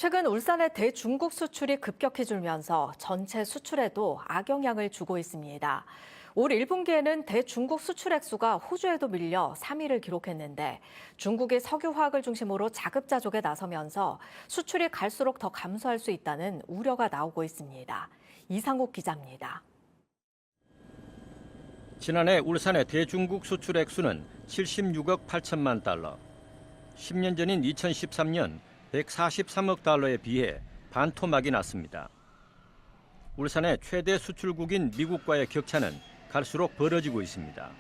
최근 울산의 대중국 수출이 급격히 줄면서 전체 수출에도 악영향을 주고 있습니다. 올 1분기에는 대중국 수출 액수가 호주에도 밀려 3위를 기록했는데 중국이 석유화학을 중심으로 자급자족에 나서면서 수출이 갈수록 더 감소할 수 있다는 우려가 나오고 있습니다. 이상욱 기자입니다. 지난해 울산의 대중국 수출 액수는 76억 8천만 달러. 10년 전인 2013년 143억 달러에 비해 반토막이 났습니다. 울산의 최대 수출국인 미국과의 격차는 갈수록 벌어지고 있습니다.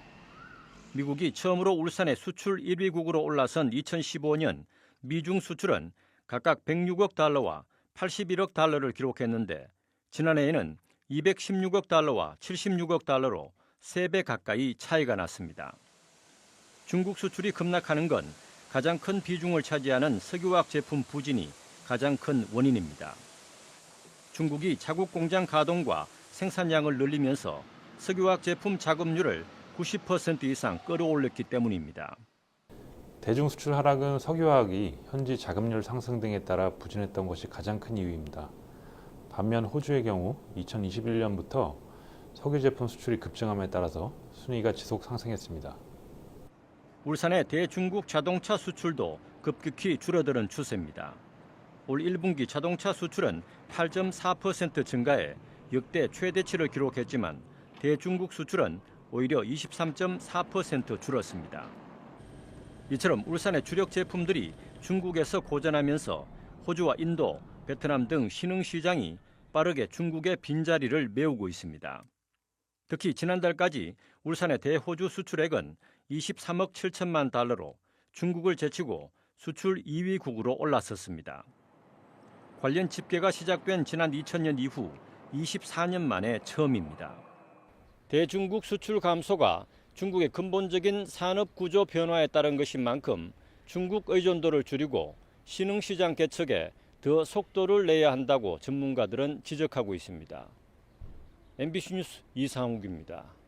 미국이 처음으로 울산의 수출 1위국으로 올라선 2015년 미중 수출은 각각 106억 달러와 81억 달러를 기록했는데 지난해에는 216억 달러와 76억 달러로 3배 가까이 차이가 났습니다. 중국 수출이 급락하는 건 가장 큰 비중을 차지하는 석유화학 제품 부진이 가장 큰 원인입니다. 중국이 자국 공장 가동과 생산량을 늘리면서 석유화학 제품 자급률을 90% 이상 끌어올렸기 때문입니다. 대중 수출 하락은 석유화학이 현지 자급률 상승 등에 따라 부진했던 것이 가장 큰 이유입니다. 반면 호주의 경우 2021년부터 석유 제품 수출이 급증함에 따라서 순위가 지속 상승했습니다. 울산의 대중국 자동차 수출도 급격히 줄어드는 추세입니다. 올 1분기 자동차 수출은 8.4% 증가해 역대 최대치를 기록했지만 대중국 수출은 오히려 23.4% 줄었습니다. 이처럼 울산의 주력 제품들이 중국에서 고전하면서 호주와 인도, 베트남 등 신흥 시장이 빠르게 중국의 빈자리를 메우고 있습니다. 특히 지난달까지 울산의 대호주 수출액은 23억 7천만 달러로 중국을 제치고 수출 2위국으로 올랐었습니다. 관련 집계가 시작된 지난 2000년 이후 24년 만에 처음입니다. 대중국 수출 감소가 중국의 근본적인 산업 구조 변화에 따른 것인 만큼 중국 의존도를 줄이고 신흥시장 개척에 더 속도를 내야 한다고 전문가들은 지적하고 있습니다. MBC 뉴스 이상욱입니다.